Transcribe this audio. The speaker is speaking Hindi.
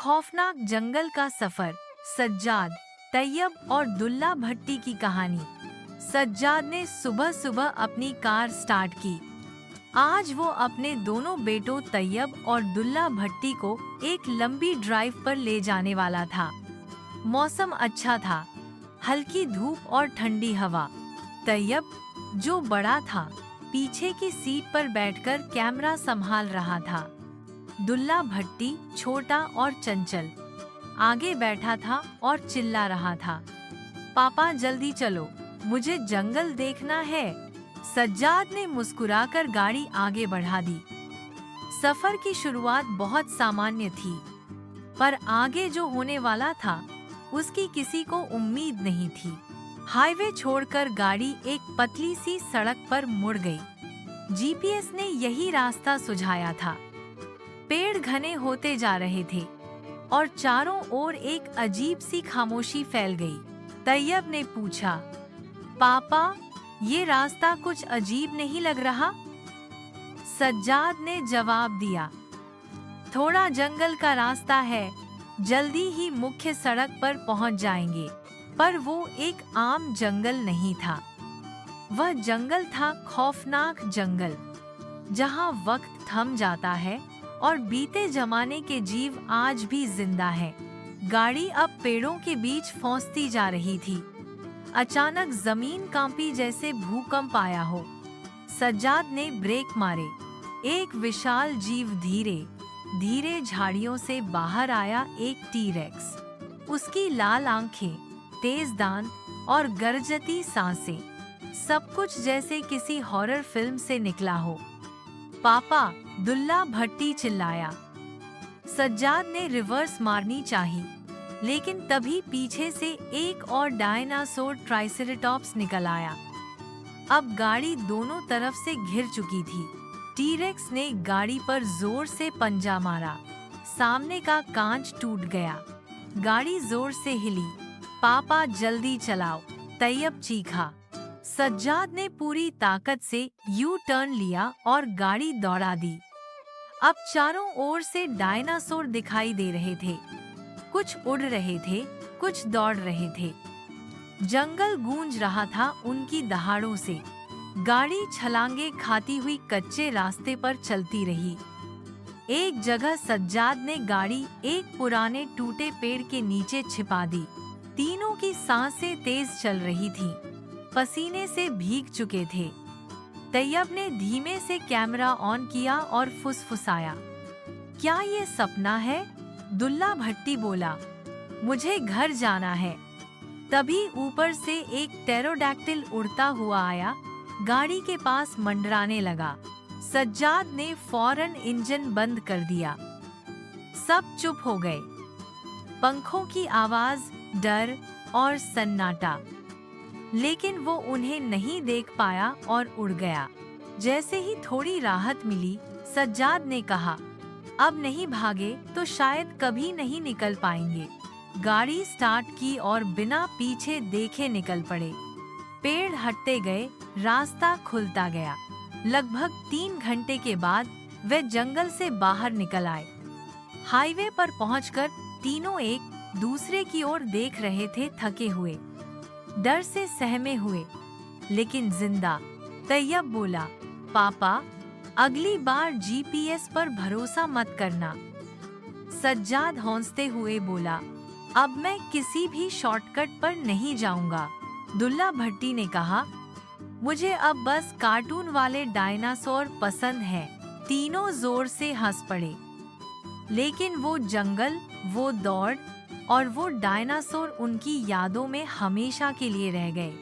खौफनाक जंगल का सफर। सज्जाद, तैयब और दुल्ला भट्टी की कहानी। सज्जाद ने सुबह सुबह अपनी कार स्टार्ट की। आज वो अपने दोनों बेटों तैयब और दुल्ला भट्टी को एक लंबी ड्राइव पर ले जाने वाला था। मौसम अच्छा था, हल्की धूप और ठंडी हवा। तैयब, जो बड़ा था, पीछे की सीट पर बैठकर कैमरा संभाल रहा था। दुल्ला भट्टी, छोटा और चंचल, आगे बैठा था और चिल्ला रहा था, पापा जल्दी चलो, मुझे जंगल देखना है। सज्जाद ने मुस्कुराकर गाड़ी आगे बढ़ा दी। सफर की शुरुआत बहुत सामान्य थी, पर आगे जो होने वाला था उसकी किसी को उम्मीद नहीं थी। हाईवे छोड़कर गाड़ी एक पतली सी सड़क पर मुड़ गई। जीपीएस ने यही रास्ता सुझाया था। पेड़ घने होते जा रहे थे और चारों ओर एक अजीब सी खामोशी फैल गई। तैयब ने पूछा, पापा, ये रास्ता कुछ अजीब नहीं लग रहा? सज्जाद ने जवाब दिया, थोड़ा जंगल का रास्ता है, जल्दी ही मुख्य सड़क पर पहुंच जाएंगे। पर वो एक आम जंगल नहीं था। वह जंगल था खौफनाक जंगल, जहां वक्त थम जाता है और बीते जमाने के जीव आज भी जिंदा हैं। गाड़ी अब पेड़ों के बीच फंसती जा रही थी। अचानक जमीन कांपी जैसे भूकंप आया हो। सज्जाद ने ब्रेक मारे। एक विशाल जीव धीरे धीरे झाड़ियों से बाहर आया। एक टी-रेक्स। उसकी लाल आंखें, तेज दांत और गरजती सांसें, सब कुछ जैसे किसी हॉरर फिल्म से निकला हो। पापा, दुल्ला भट्टी चिल्लाया। सज्जाद ने रिवर्स मारनी चाही, लेकिन तभी पीछे से एक और डायनासोर ट्राइसेरेटॉप्स निकल आया। अब गाड़ी दोनों तरफ से घिर चुकी थी। टी-रेक्स ने गाड़ी पर जोर से पंजा मारा। सामने का कांच टूट गया। गाड़ी जोर से हिली। पापा जल्दी चलाओ, तैयब चीखा। सज्जाद ने पूरी ताकत से यू टर्न लिया और गाड़ी दौड़ा दी। अब चारों ओर से डायनासोर दिखाई दे रहे थे। कुछ उड़ रहे थे, कुछ दौड़ रहे थे। जंगल गूंज रहा था उनकी दहाड़ों से। गाड़ी छलांगे खाती हुई कच्चे रास्ते पर चलती रही। एक जगह सज्जाद ने गाड़ी एक पुराने टूटे पेड़ के नीचे छिपा दी। तीनों की सांसें तेज चल रही थीं, पसीने से भीग चुके थे। तैयब ने धीमे से कैमरा ऑन किया और फुसफुसाया, क्या ये सपना है? दुल्ला भट्टी बोला, मुझे घर जाना है। तभी ऊपर से एक टेरोडैक्टिल उड़ता हुआ आया, गाड़ी के पास मंडराने लगा। सज्जाद ने फौरन इंजन बंद कर दिया। सब चुप हो गए। पंखों की आवाज, डर और सन्नाटा। लेकिन वो उन्हें नहीं देख पाया और उड़ गया। जैसे ही थोड़ी राहत मिली, सज्जाद ने कहा, अब नहीं भागे तो शायद कभी नहीं निकल पाएंगे। गाड़ी स्टार्ट की और बिना पीछे देखे निकल पड़े। पेड़ हटते गए, रास्ता खुलता गया। लगभग 3 घंटे के बाद वे जंगल से बाहर निकल आए। हाईवे पर पहुंचकर तीनों एक दूसरे की ओर देख रहे थे, थके हुए, डर से सहमे हुए, लेकिन जिंदा। तैयब बोला, पापा, अगली बार जीपीएस पर भरोसा मत करना। सज्जाद हौंसते हुए बोला, अब मैं किसी भी शॉर्टकट पर नहीं जाऊंगा। दुल्ला भट्टी ने कहा, मुझे अब बस कार्टून वाले डायनासोर पसंद हैं। तीनों जोर से हंस पड़े। लेकिन वो जंगल, वो दौड़ और वो डायनासोर उनकी यादों में हमेशा के लिए रह गए।